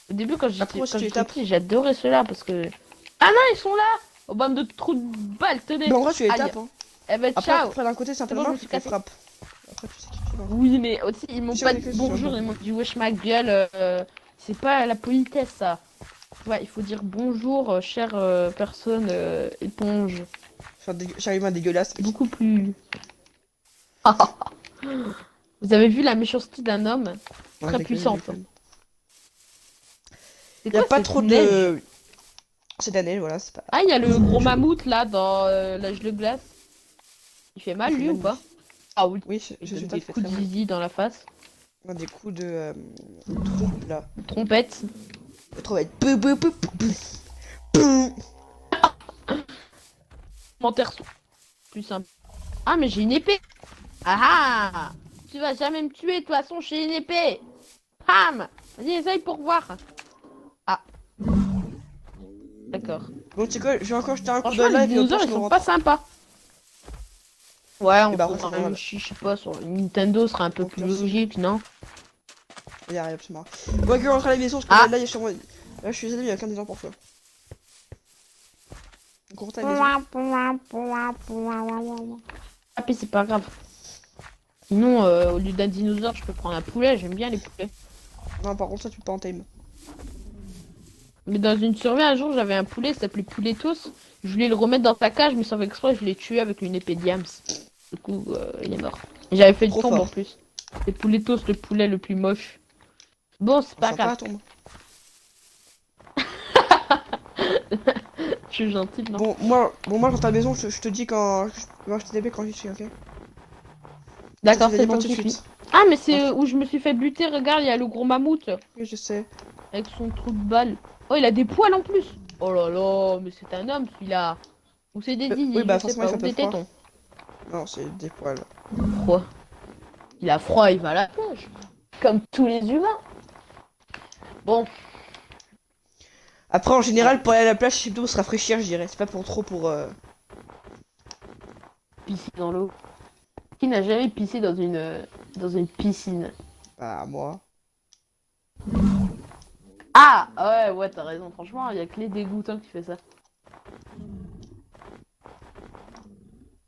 Speaker 2: Au début, quand
Speaker 1: Après aussi, tu les
Speaker 2: j'étais
Speaker 1: tapes.
Speaker 2: petit, j'adorais ceux-là parce que... Ah non, ils sont là. Au bande de trous de balles, tenez.
Speaker 1: Mais en vrai, tu les
Speaker 2: Aïe.
Speaker 1: tapes, hein.
Speaker 2: Eh ben,
Speaker 1: Après,
Speaker 2: ciao.
Speaker 1: après d'un côté, c'est un peu
Speaker 2: C'est bon, je
Speaker 1: mort
Speaker 2: me suis
Speaker 1: parce
Speaker 2: cassée.
Speaker 1: qu'on frappe. Après, tu sais qui tu vas.
Speaker 2: Oui, mais aussi, ils m'ont
Speaker 1: Sur
Speaker 2: pas
Speaker 1: les
Speaker 2: dit
Speaker 1: questions,
Speaker 2: bonjour,
Speaker 1: bon.
Speaker 2: ils m'ont dit wesh ma gueule. C'est pas la politesse, ça. Ouais, il faut dire bonjour, chère personne éponge.
Speaker 1: J'arrive à dégueulasse.
Speaker 2: C'est beaucoup plus... Vous avez vu la méchanceté d'un homme très puissante. C'est
Speaker 1: Il y a
Speaker 2: quoi
Speaker 1: pas
Speaker 2: cette
Speaker 1: trop
Speaker 2: neige
Speaker 1: de. Cette année, voilà, c'est pas.
Speaker 2: Ah, il y a le gros mammouth là dans l'âge de glace. Il fait mal
Speaker 1: Il fait
Speaker 2: lui ou
Speaker 1: mal,
Speaker 2: pas? Ah oui.
Speaker 1: Oui,
Speaker 2: Il
Speaker 1: je
Speaker 2: donne
Speaker 1: suis
Speaker 2: des
Speaker 1: fait
Speaker 2: coups
Speaker 1: très
Speaker 2: de
Speaker 1: mal.
Speaker 2: zizi dans la face.
Speaker 1: Des coups de trompe là.
Speaker 2: Trompette.
Speaker 1: Trop être peu.
Speaker 2: Commentaire plus simple. Ah, mais j'ai une épée. Ah ah. Tu vas jamais me tuer, de toute façon, j'ai une épée. Pam. Vas-y, essaye pour voir. Ah. D'accord.
Speaker 1: Bon, tu sais quoi, je vais encore jeter un coup
Speaker 2: Franchement,
Speaker 1: d'œil là
Speaker 2: les
Speaker 1: et puis au pire,
Speaker 2: dinosaures,
Speaker 1: je
Speaker 2: ils
Speaker 1: me
Speaker 2: sont
Speaker 1: rentre.
Speaker 2: pas sympas. Ouais, on
Speaker 1: bah,
Speaker 2: peut
Speaker 1: après, c'est
Speaker 2: faire un
Speaker 1: normal.
Speaker 2: Yoshi, je sais pas, sur Nintendo serait un peu plus logique, non?
Speaker 1: Il y a rien, c'est marrant. Bon, ok, on rentre à la maison parce que
Speaker 2: Ah.
Speaker 1: là, il y a sur moi. Là, je suis désolé, il y a qu'un des gens pour toi. Gros, ta maison.
Speaker 2: Ah, puis c'est pas grave. Sinon, au lieu d'un dinosaure, je peux prendre un poulet. J'aime bien les poulets.
Speaker 1: Non, par contre, ça, tu peux pas en time.
Speaker 2: Mais dans une survie, un jour, j'avais un poulet qui s'appelait Pouletos. Je voulais le remettre dans sa cage, mais sans faire exprès, je l'ai tué avec une épée diams. Du coup, il est mort. Et j'avais fait une
Speaker 1: Trop
Speaker 2: tombe
Speaker 1: fort.
Speaker 2: en plus. C'est Pouletos, le poulet le plus moche. Bon, c'est pas
Speaker 1: Sympa,
Speaker 2: grave.
Speaker 1: tombe.
Speaker 2: Je suis gentille, non?
Speaker 1: Moi, dans ta maison, je te dis quand je TP quand j'y suis, ok?
Speaker 2: D'accord,
Speaker 1: Je te
Speaker 2: c'est
Speaker 1: dis pas
Speaker 2: bon,
Speaker 1: tout de
Speaker 2: j'y suis.
Speaker 1: suite.
Speaker 2: Ah, mais c'est où je me suis fait buter. Regarde, il y a le gros mammouth
Speaker 1: Oui, je sais.
Speaker 2: avec son trou de balle. Oh, il a des poils en plus. Oh là là, mais c'est un homme celui-là. Ou c'est des zizi,
Speaker 1: Oui, bah,
Speaker 2: je sais
Speaker 1: forcément, il
Speaker 2: pas,
Speaker 1: fait
Speaker 2: ou
Speaker 1: un peu
Speaker 2: des
Speaker 1: froid.
Speaker 2: tétons.
Speaker 1: Non, c'est des poils.
Speaker 2: Froid. Il a froid, il va à la plage. Comme tous les humains. Bon,
Speaker 1: Après, en général, pour aller à la plage, c'est plutôt pour se rafraîchir, je dirais. C'est pas pour trop pour.
Speaker 2: pisser dans l'eau. Qui n'a jamais pissé dans une piscine?
Speaker 1: Bah, moi.
Speaker 2: Ah ouais, t'as raison. Franchement, il y a que les dégoûtants qui fait ça.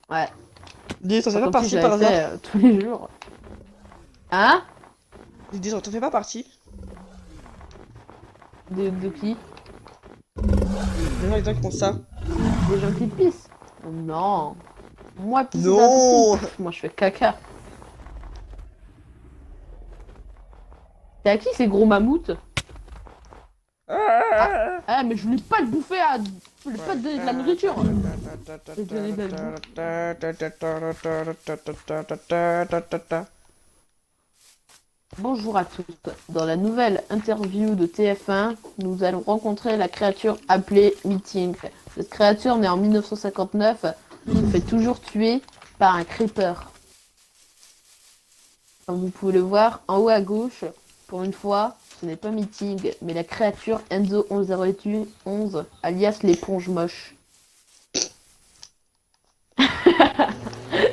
Speaker 2: Ouais.
Speaker 1: Dis, t'en fais
Speaker 2: Pas
Speaker 1: pas
Speaker 2: comme si
Speaker 1: partie par
Speaker 2: j'avais
Speaker 1: hasard.
Speaker 2: fait tous les jours. Hein?
Speaker 1: Dis, t'en fais pas partie.
Speaker 2: De qui?
Speaker 1: Les gens qui font ça.
Speaker 2: Des gens qui pissent? Non. Moi, pisser dans
Speaker 1: Non.
Speaker 2: la piscine. Moi, je fais caca. C'est à qui ces gros mammouths? Ah, mais je voulais pas le bouffer à... Je voulais pas te donner de la nourriture. Bonjour à tous. Dans la nouvelle interview de TF1, nous allons rencontrer la créature appelée Meeting. Cette créature, née en 1959, se fait toujours tuer par un creeper. Comme vous pouvez le voir, en haut à gauche, pour une fois, ce n'est pas Meeting, mais la créature Enzo 110811, alias l'éponge moche.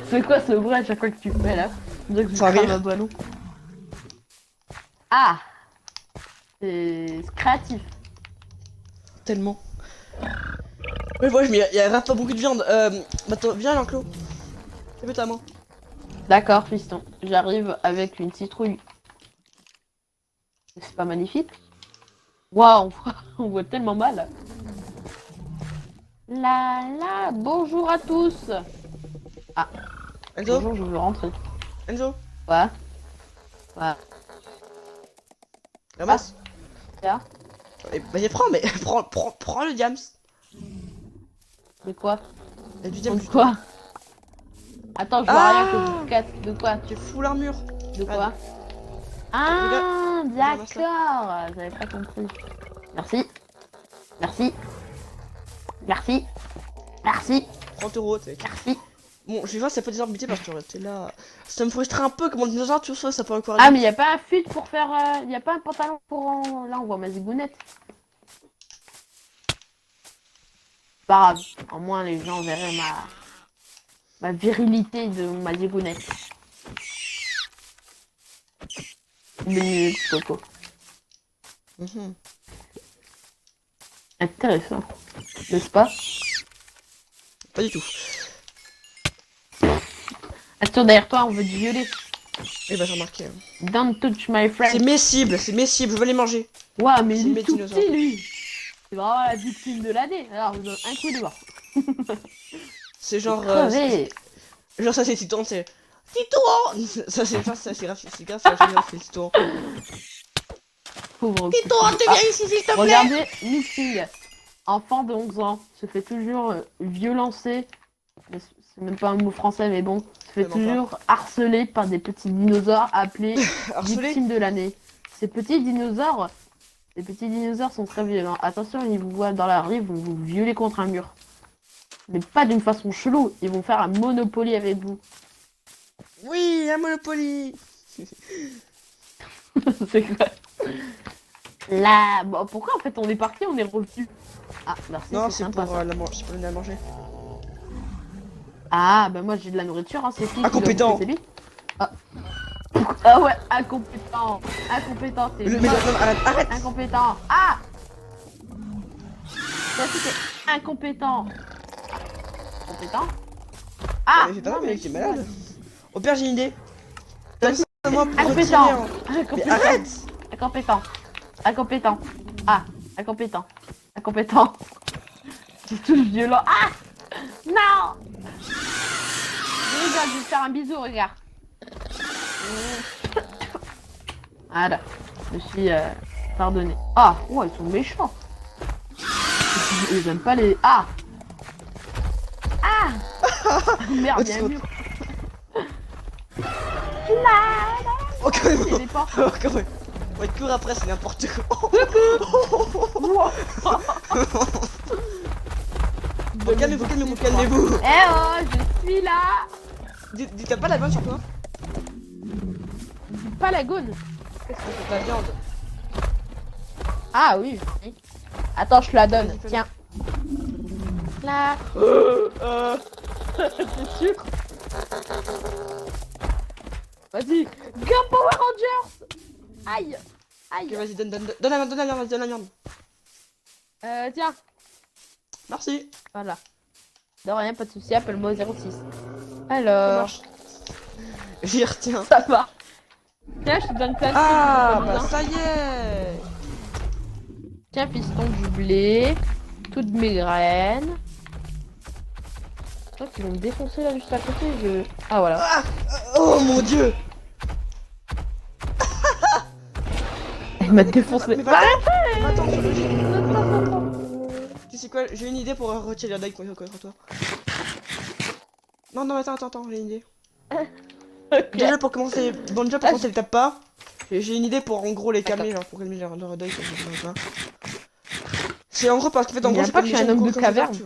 Speaker 2: C'est quoi ce bruit à chaque fois que tu fais là? On dirait que je
Speaker 1: Ça
Speaker 2: crame
Speaker 1: rire.
Speaker 2: un ballon. Ah! C'est créatif.
Speaker 1: Tellement. Mais moi, il y a grave pas beaucoup de viande. Attends, viens, l'enclos. Fais ta main.
Speaker 2: D'accord, fiston. J'arrive avec une citrouille. C'est pas magnifique? Waouh, on voit tellement mal. Bonjour à tous.
Speaker 1: Enzo?
Speaker 2: Bonjour, je veux rentrer.
Speaker 1: Enzo?
Speaker 2: Ouais. Ouais.
Speaker 1: Ramasse.
Speaker 2: Tiens,
Speaker 1: Vas-y, prends, mais prends le diams.
Speaker 2: de quoi?
Speaker 1: Et du diams.
Speaker 2: De quoi? Attends, je vois
Speaker 1: Ah,
Speaker 2: rien que je casse. De quoi?
Speaker 1: tu fous l'armure.
Speaker 2: De quoi? Ah,
Speaker 1: regarde ça.
Speaker 2: d'accord. J'avais pas compris. Merci. Merci. Merci. Merci.
Speaker 1: 30 euros, t'es.
Speaker 2: Merci.
Speaker 1: Bon, je vais voir si ça peut désorbiter parce que t'es là. Ça me frustrait un peu comme un dinosaure, tu vois, ça peut encore.
Speaker 2: Ah, mais y a pas un fut pour faire. Y a pas un pantalon pour. Là, on voit ma zigounette. Pas grave. Au moins, les gens verraient ma virilité de ma zigounette. Minute, Coco.
Speaker 1: Mhm.
Speaker 2: Intéressant. N'est-ce pas?
Speaker 1: Pas du tout.
Speaker 2: Attends, derrière toi, on veut du violet.
Speaker 1: Eh bah, j'ai remarqué.
Speaker 2: Don't touch my
Speaker 1: C'est
Speaker 2: friend.
Speaker 1: mes cibles, je veux les manger.
Speaker 2: Ouah, mais
Speaker 1: c'est
Speaker 2: il
Speaker 1: mes
Speaker 2: est tout
Speaker 1: dinosaures.
Speaker 2: petit, lui. C'est vraiment la victime de l'année. Alors, je vous donne un coup de mort.
Speaker 1: C'est genre.
Speaker 2: Crevé.
Speaker 1: Genre, ça, c'est Titan, c'est. Titan. Ça, c'est grave, c'est grave, c'est génial, c'est Titan.
Speaker 2: Pauvre
Speaker 1: Titan,
Speaker 2: petit.
Speaker 1: tu viens ici, s'il te plaît.
Speaker 2: Regardez, Missing, enfant de 11 ans, se fait toujours violencer. C'est même pas un mot français, mais bon. Se fait
Speaker 1: Vraiment
Speaker 2: toujours harceler par des petits dinosaures appelés
Speaker 1: Harcelé.
Speaker 2: victimes de l'année. Ces petits dinosaures sont très violents. Attention, ils vous voient dans la rue, ils vont vous violer contre un mur. Mais pas d'une façon chelou, ils vont faire un Monopoly avec vous.
Speaker 1: Oui, un Monopoly.
Speaker 2: C'est quoi? Là, bon, pourquoi en fait on est parti, on est revenu? Ah, merci,
Speaker 1: Non,
Speaker 2: c'est
Speaker 1: c'est
Speaker 2: sympa
Speaker 1: pour
Speaker 2: ça.
Speaker 1: la manger, c'est pour donner à manger.
Speaker 2: Ah, bah moi j'ai de la nourriture, hein, c'est qui?
Speaker 1: Incompétent.
Speaker 2: C'est lui? Ah. Ah ouais, incompétent. Incompétent, c'est
Speaker 1: Mais non, arrête.
Speaker 2: incompétent. Ah! Toi aussi t'es incompétent. Compétent? Ah
Speaker 1: Mais fais pas
Speaker 2: non,
Speaker 1: mal, mec, t'es malade. Au pire, j'ai une idée.
Speaker 2: Toi
Speaker 1: Donne
Speaker 2: aussi
Speaker 1: ça à moi pour retirer.
Speaker 2: incompétent.
Speaker 1: Hein. Mais
Speaker 2: Incompétent.
Speaker 1: arrête.
Speaker 2: Incompétent. Incompétent. Ah, incompétent. Incompétent. C'est tout violent. Ah non. Regarde, je vais te faire un bisou, regarde. Voilà. Je me suis pardonné. Ah, oh, ils sont méchants. Ils aiment pas les... Ah. Ah. Merde, il y a un mur.
Speaker 1: Oh, quand même.
Speaker 2: C'est des portes.
Speaker 1: Oh, quand même. On va te courir après, c'est n'importe quoi. Bon, calmez-vous, calmez-vous.
Speaker 2: Eh oh, je suis là.
Speaker 1: Dis, t'as pas la bonne sur toi?
Speaker 2: Pas la gaune.
Speaker 1: Qu'est-ce que c'est ta viande?
Speaker 2: Ah oui. Attends, je te la donne.
Speaker 1: Vas-y, fais-le.
Speaker 2: Tiens. Là. C'est sûr. Vas-y. Go Power Rangers. Aïe. Aïe.
Speaker 1: Ok, vas-y, donne la viande, vas-y, donne la viande.
Speaker 2: Tiens.
Speaker 1: Merci.
Speaker 2: Voilà. De rien, pas de souci. Appelle-moi 06.
Speaker 1: Ça
Speaker 2: Alors.
Speaker 1: marche. J'y retiens.
Speaker 2: Ça va. Tiens, je te donne plein de
Speaker 1: Ah,
Speaker 2: trucs,
Speaker 1: bah
Speaker 2: hein.
Speaker 1: ça y est.
Speaker 2: Tiens, piston du blé. Toutes mes graines. Je crois qu'ils vont me défoncer là juste à côté. Ah voilà.
Speaker 1: Ah, oh mon dieu.
Speaker 2: Il m'a défoncé.
Speaker 1: Mais attends, tu sais quoi, j'ai une idée pour retirer la die contre toi. Non, attends, j'ai une idée. Déjà pour commencer, bon déjà pour commencer les tape pas. J'ai une idée pour en gros les calmer, genre pour calmer leur deuil. C'est en gros parce qu'en fait en
Speaker 2: Il y
Speaker 1: gros
Speaker 2: a
Speaker 1: c'est
Speaker 2: pas
Speaker 1: comme
Speaker 2: que je suis un homme de caverne.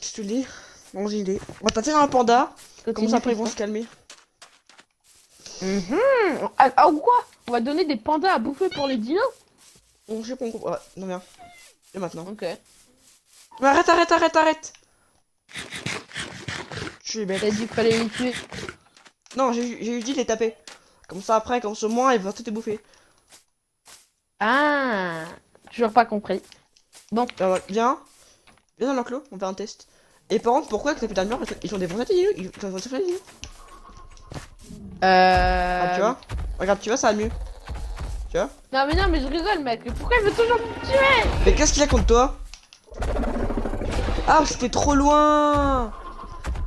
Speaker 1: Je te le dis. Bon, j'ai une idée. On va tâter dans un panda. Comme ça après ils vont se calmer.
Speaker 2: Ah ou quoi? On va donner des pandas à bouffer pour les dinos?
Speaker 1: On sait pas, ouais, non viens. Et maintenant.
Speaker 2: Ok.
Speaker 1: Mais arrête. Tu es bête.
Speaker 2: T'as dit qu'il fallait les tuer.
Speaker 1: Non, j'ai dit de les taper. Comme ça après, quand ce moins, ils vont tout te bouffer.
Speaker 2: Ah, toujours pas compris. Bon.
Speaker 1: Viens dans l'enclos, on va faire un test. Et par contre, pourquoi que t'as putain de mur? Ils ont défoncé tes dinos. Ils ont défoncé les dinos. Ah, tu vois? Regarde, tu vois, ça va mieux. Tu vois?
Speaker 2: Non mais je rigole mec. Pourquoi il veut toujours me tuer?
Speaker 1: Mais qu'est-ce qu'il y a contre toi? Ah, c'était trop loin.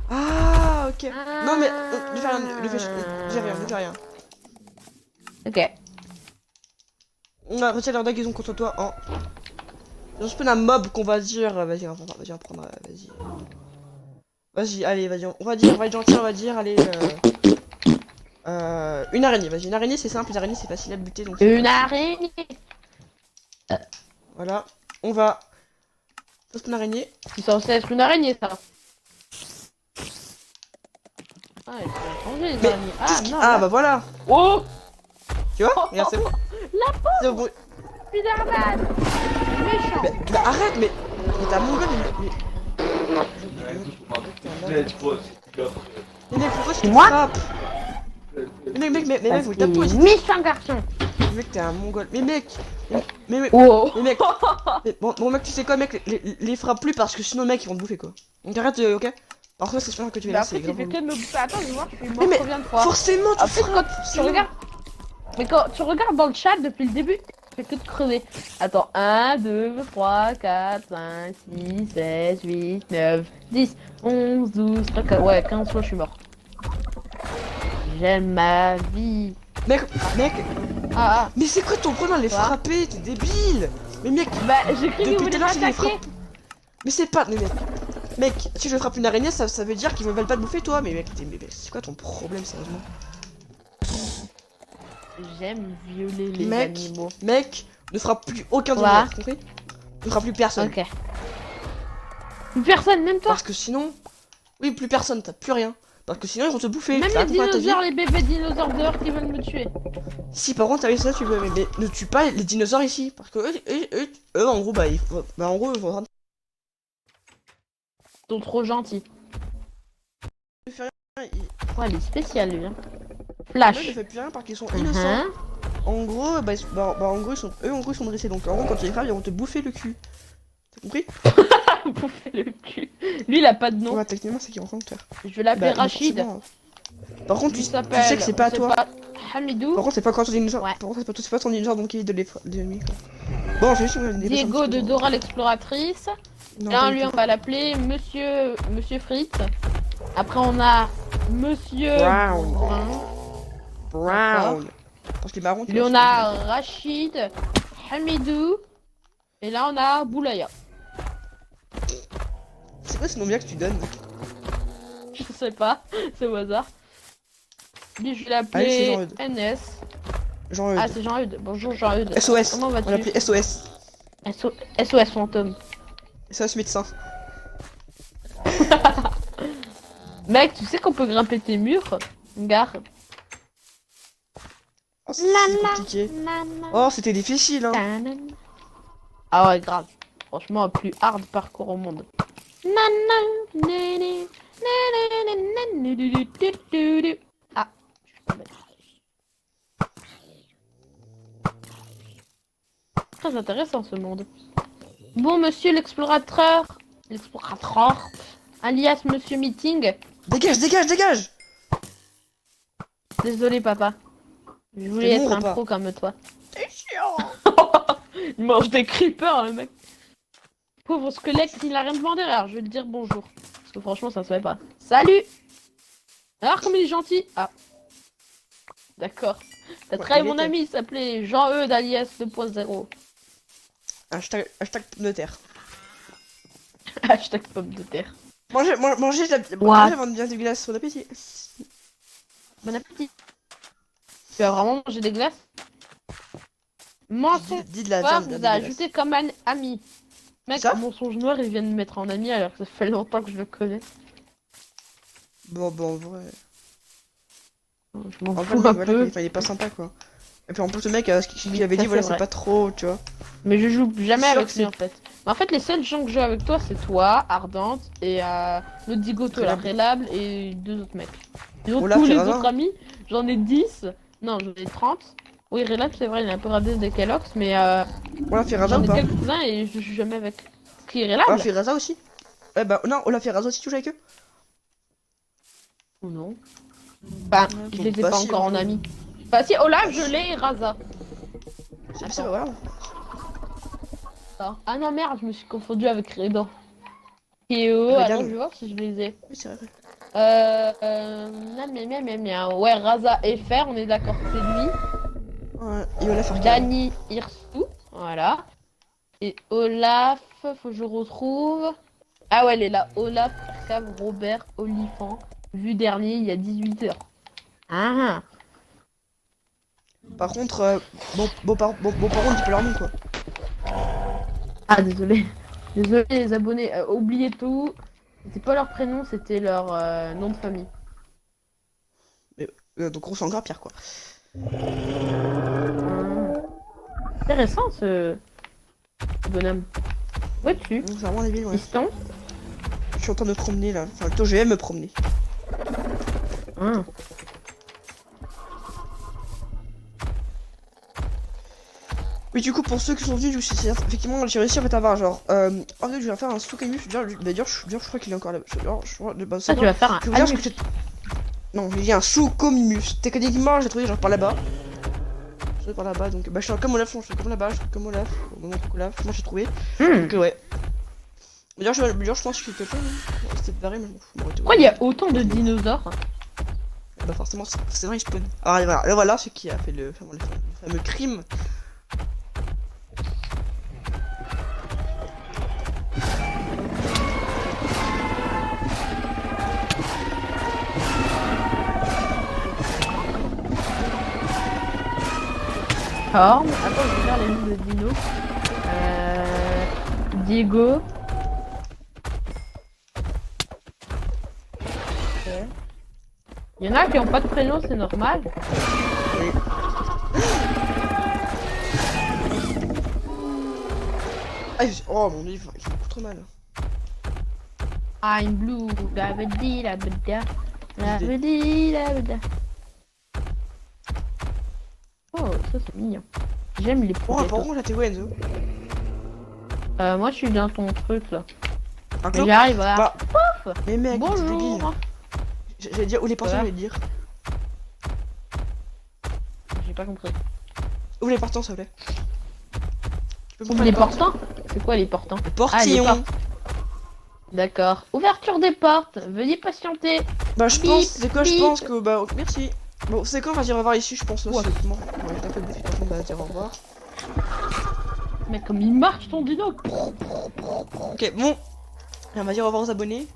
Speaker 1: Ah, ok. Non mais, ne fais rien.
Speaker 2: Ok.
Speaker 1: On va retirer leur dague, ils ont contre toi. Oh. Je spawn un mob qu'on va dire. Vas-y, on va prendre. Vas-y. Vas-y, allez, vas-y. On va être gentil, on va dire, allez. Une araignée, vas-y. Une araignée, c'est simple, les araignées, c'est facile à buter. Donc
Speaker 2: Une araignée.
Speaker 1: voilà. On va. Faut une araignée.
Speaker 2: C'est censé être une araignée ça. Ah, ils sont changés les
Speaker 1: Mais
Speaker 2: araignées. Ah non.
Speaker 1: Ah,
Speaker 2: là.
Speaker 1: bah voilà.
Speaker 2: Oh.
Speaker 1: Tu vois? Regarde, c'est bon.
Speaker 2: La peau.
Speaker 1: C'est bon.
Speaker 2: Spider-Man. Méchant.
Speaker 1: Mais arrête, mais t'as mon gars, mais. Mais mec, pourquoi tu te
Speaker 2: Moi
Speaker 1: frappes? Mais mec, faut taper toi aussi.
Speaker 2: Méchant garçon.
Speaker 1: Mec, t'es un mongol. Mais mec,
Speaker 2: Oh.
Speaker 1: mais mec, bon mec, tu sais quoi, mec, les frappe plus parce que sinon, mec, ils vont te bouffer quoi. Donc arrête, ok? Alors que c'est sûr que tu es
Speaker 2: Bah
Speaker 1: là,
Speaker 2: après
Speaker 1: c'est
Speaker 2: tu
Speaker 1: grave.
Speaker 2: fais que de me bouffer. Attends, je vais voir, je suis
Speaker 1: Mais
Speaker 2: mort combien de fois.
Speaker 1: forcément, tu
Speaker 2: Après quand
Speaker 1: frappes.
Speaker 2: tu regardes. Mais quand tu regardes dans le chat depuis le début, je fais que de crever. Attends, 1, 2, 3, 4, 5, 6, 7, 8, 9, 10, 11, 12, 13, ouais, 15 fois je suis mort. J'aime ma vie.
Speaker 1: Mec,
Speaker 2: Ah,
Speaker 1: mais c'est quoi ton problème à les
Speaker 2: Quoi
Speaker 1: frapper? T'es débile. Mais mec,
Speaker 2: bah j'ai cru que
Speaker 1: depuis
Speaker 2: vous
Speaker 1: tout à
Speaker 2: voulez
Speaker 1: l'heure, tu les
Speaker 2: m'attaquer.
Speaker 1: frappes. Mais c'est pas. Mais mec, si je frappe une araignée, ça veut dire qu'ils veulent pas te bouffer toi. Mais mec, mais c'est quoi ton problème sérieusement?
Speaker 2: J'aime violer les
Speaker 1: Mec,
Speaker 2: animaux.
Speaker 1: mec, ne frappe plus aucun de
Speaker 2: Quoi
Speaker 1: nous, compris? Ne frappe plus personne.
Speaker 2: Ok. Plus personne, même toi.
Speaker 1: Parce que sinon. Oui, plus personne, t'as plus rien. Parce que sinon ils vont te bouffer.
Speaker 2: Même
Speaker 1: T'as
Speaker 2: les
Speaker 1: rien compris à ta vie.
Speaker 2: dinosaures, les bébés dinosaures dehors qui veulent me tuer.
Speaker 1: Si par contre avec ça tu veux, mais ne tue pas les dinosaures ici. Parce que eux en gros, bah, en gros, ils vont
Speaker 2: Ils sont trop gentils.
Speaker 1: faire rien.
Speaker 2: Ouais, il est spécial lui. Hein.
Speaker 1: Eux,
Speaker 2: Flash.
Speaker 1: ils ne font plus rien parce qu'ils sont innocents. En gros, en gros, ils sont dressés. Donc en gros, quand tu les frappes, ils vont te bouffer le cul. T'as compris?
Speaker 2: Bouffer le cul. Lui, il a pas de nom.
Speaker 1: Ouais, techniquement, c'est qui rencontre.
Speaker 2: Je vais l'appeler
Speaker 1: Bah,
Speaker 2: Rachid.
Speaker 1: forcément. Par contre,
Speaker 2: Lui
Speaker 1: tu
Speaker 2: s'appelle.
Speaker 1: sais que c'est pas à
Speaker 2: c'est
Speaker 1: toi.
Speaker 2: Hamidou.
Speaker 1: Par contre, c'est pas quand ton dinosaure.
Speaker 2: Ouais.
Speaker 1: Par contre, c'est pas ton dinosaure donc il est de l'ennemi. Bon, je vais juste me dépêcher un
Speaker 2: Diego
Speaker 1: petit
Speaker 2: de
Speaker 1: peu.
Speaker 2: Dora l'exploratrice.
Speaker 1: Non,
Speaker 2: Là,
Speaker 1: pas
Speaker 2: lui,
Speaker 1: du
Speaker 2: on
Speaker 1: tout.
Speaker 2: va l'appeler Monsieur Fritz. Après, on a Monsieur
Speaker 1: Brown.
Speaker 2: Brun.
Speaker 1: Brown. Parce qu'il est marron. tu
Speaker 2: Lui,
Speaker 1: vois,
Speaker 2: on
Speaker 1: c'est
Speaker 2: a Rachid, Hamidou. Et là, on a Boulaya.
Speaker 1: C'est quoi ce nom bien que tu donnes?
Speaker 2: Je sais pas, c'est au hasard. Lui, je vais
Speaker 1: Allez, c'est
Speaker 2: l'appeler
Speaker 1: Jean-Eudes.
Speaker 2: NS.
Speaker 1: Genre
Speaker 2: Ah, c'est Jean-Eudes. Bonjour, Jean-Eudes.
Speaker 1: SOS.
Speaker 2: Comment
Speaker 1: On
Speaker 2: vas-tu?
Speaker 1: l'appelait SOS.
Speaker 2: SOS fantôme.
Speaker 1: SOS médecin.
Speaker 2: Mec, tu sais qu'on peut grimper tes murs? Gare.
Speaker 1: Oh, c'est compliqué. Oh, c'était difficile, hein.
Speaker 2: Ah ouais, grave. Franchement, le plus hard parcours au monde. Ah, je peux mettre. Très intéressant ce monde. Bon, monsieur l'explorateur, alias monsieur Meeting.
Speaker 1: Dégage, dégage, dégage!
Speaker 2: Désolé, papa. Je voulais
Speaker 1: C'est mon
Speaker 2: être un
Speaker 1: repas.
Speaker 2: pro comme toi.
Speaker 1: C'est chiant!
Speaker 2: Il mange des creepers, le mec. Pauvre squelette, il a rien demandé, alors je vais lui dire bonjour. Parce que franchement, ça se fait pas. Salut! Alors, comme il est gentil. Ah. D'accord. T'as
Speaker 1: Ouais,
Speaker 2: trahi
Speaker 1: il
Speaker 2: mon
Speaker 1: était.
Speaker 2: ami, il s'appelait Jean-Eudes alias 2.0.
Speaker 1: Hashtag pomme de terre.
Speaker 2: Hashtag pomme de terre.
Speaker 1: Mangez
Speaker 2: What?
Speaker 1: avant de bien des glaces, bon appétit.
Speaker 2: Bon appétit. Tu vas vraiment manger des glaces? Mensonge
Speaker 1: Dis de la
Speaker 2: noir
Speaker 1: viande,
Speaker 2: vous
Speaker 1: des
Speaker 2: a
Speaker 1: glaces.
Speaker 2: ajouté comme un ami. Mec,
Speaker 1: Ça
Speaker 2: un mensonge noir, il vient de me mettre en ami alors que ça fait longtemps que je le connais.
Speaker 1: Bon, en vrai.
Speaker 2: Je m'en
Speaker 1: En
Speaker 2: fous
Speaker 1: vrai,
Speaker 2: un
Speaker 1: voilà,
Speaker 2: peu.
Speaker 1: il est pas sympa quoi. Et puis en plus, le mec, ce qu'il avait
Speaker 2: Ça,
Speaker 1: dit, voilà,
Speaker 2: c'est
Speaker 1: c'est
Speaker 2: vrai.
Speaker 1: pas trop, tu vois.
Speaker 2: Mais je joue jamais
Speaker 1: Sûr
Speaker 2: avec
Speaker 1: que
Speaker 2: lui en fait. Mais en fait, les seuls gens que je joue avec toi, c'est toi, Ardente, et l'autre Digoto, là,
Speaker 1: Relab.
Speaker 2: Relable, et deux autres mecs. Les autres,
Speaker 1: Olaf
Speaker 2: tous
Speaker 1: et
Speaker 2: les
Speaker 1: Razin.
Speaker 2: autres amis, j'en ai 10. Non, j'en ai 30. Oui, Relable, c'est vrai, il est un peu radé des Kellogg's, mais
Speaker 1: Olaf et Raza
Speaker 2: j'en
Speaker 1: ou
Speaker 2: ai
Speaker 1: pas?
Speaker 2: quelques-uns et je joue jamais avec. Qui est Relable?
Speaker 1: Olaf et Raza aussi? Eh bah, non, Olaf et Raza aussi, tu joues avec eux?
Speaker 2: Ou non? Bah, je les ai
Speaker 1: bah
Speaker 2: pas
Speaker 1: si,
Speaker 2: encore en
Speaker 1: ouais.
Speaker 2: ami. Bah si, Olaf, je l'ai, et Raza.
Speaker 1: C'est voilà.
Speaker 2: Ah non, merde, je me suis confondu avec Redan. Et
Speaker 1: Redan.
Speaker 2: attends, je vais voir si je les ai.
Speaker 1: Oui, c'est vrai.
Speaker 2: Ouais, Raza FR, on est d'accord que c'est lui.
Speaker 1: Ouais, et Olaf Arcade.
Speaker 2: Dani Hirsou, voilà. Et Olaf, faut que je retrouve. Ah ouais, elle est là. Olaf, Arcave, Robert, Olifant. Vu dernier, il y a 18h. Ah.
Speaker 1: Par contre, bon, par contre, dis pas leur nom quoi.
Speaker 2: Ah, désolé. Désolé les abonnés, oubliez tout. C'était pas leur prénom, c'était leur nom de famille.
Speaker 1: Donc on s'en grappire quoi.
Speaker 2: Intéressant ce bonhomme. Où es-tu?
Speaker 1: Donc, c'est vraiment débile, ouais.
Speaker 2: Piston?
Speaker 1: Je suis en train de me promener là. Enfin, plutôt, je vais me promener.
Speaker 2: Ah.
Speaker 1: Oui, du coup, pour ceux qui sont venus, effectivement, j'ai réussi en fait à avoir genre. En fait, je vais faire un sous-camus. D'ailleurs, je crois qu'il est encore là. Bah,
Speaker 2: Ah, tu vas faire un
Speaker 1: je veux dire
Speaker 2: anus.
Speaker 1: que non, j'ai dit un sous-comimus. Techniquement, j'ai trouvé genre par là-bas. Je trouvé par là-bas, donc bah, je suis comme Olaf, je suis comme là-bas, je suis comme Olaf. Au moment où Olaf, moi j'ai trouvé. Donc, ouais. D'ailleurs, je pense que je suis quelqu'un. C'était pareil, mais je m'en fous. Bon,
Speaker 2: Pourquoi il y a autant de dinosaures?
Speaker 1: bah, forcément, c'est vrai, il spawn. Alors, et voilà ce qui a fait le fameux crime.
Speaker 2: Attends, je vais faire les noms de Dino. Diego. Ok. Il y en a qui ont pas de prénom, c'est normal.
Speaker 1: Oui. Ah, oh mon dieu, il fait beaucoup trop mal.
Speaker 2: I'm blue, la bedi, la beda, la bedi, la beda. Oh, ça c'est mignon. J'aime les
Speaker 1: Oh,
Speaker 2: poux.
Speaker 1: par contre, là, t'es où, Enzo?
Speaker 2: Moi, je suis dans ton truc là.
Speaker 1: Un
Speaker 2: Et
Speaker 1: clos.
Speaker 2: j'arrive, voilà.
Speaker 1: Bah,
Speaker 2: Pouf.
Speaker 1: mais mec, t'es débile.
Speaker 2: Bonjour.
Speaker 1: J'allais dire où les portants,
Speaker 2: Voilà.
Speaker 1: j'allais dire.
Speaker 2: J'ai pas compris.
Speaker 1: Où les portants, s'il te plaît. Tu peux me
Speaker 2: Les
Speaker 1: prendre les portes
Speaker 2: portants? C'est quoi les portants?
Speaker 1: Les
Speaker 2: Ah, les
Speaker 1: portillons.
Speaker 2: portes. D'accord. Ouverture des portes. Veuillez patienter.
Speaker 1: Bah, je
Speaker 2: Bip,
Speaker 1: pense, c'est quoi, je
Speaker 2: bip.
Speaker 1: pense que, bah, merci. Bon, c'est quoi, vas-y, on va voir ici, je pense, là,
Speaker 2: Ouais.
Speaker 1: c'est bon. Ouais, j'ai un peu de bouffé, bah, tiens, au revoir.
Speaker 2: Mais comme il marche ton dino.
Speaker 1: Ok, bon. On va dire au revoir aux abonnés.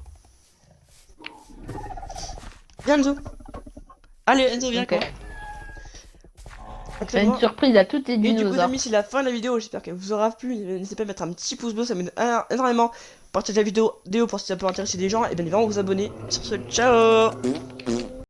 Speaker 1: Viens, Enzo. Allez, Enzo, viens,
Speaker 2: Ok.
Speaker 1: quoi.
Speaker 2: C'est une surprise à tous tes
Speaker 1: Et du coup, les
Speaker 2: dinosaures.
Speaker 1: amis, c'est la fin de la vidéo. J'espère qu'elle vous aura plu. N'hésitez pas à mettre un petit pouce bleu, ça m'aide énormément. Partagez la vidéo pour si ça peut intéresser des gens. Et bien évidemment, vous abonner. Sur ce, ciao!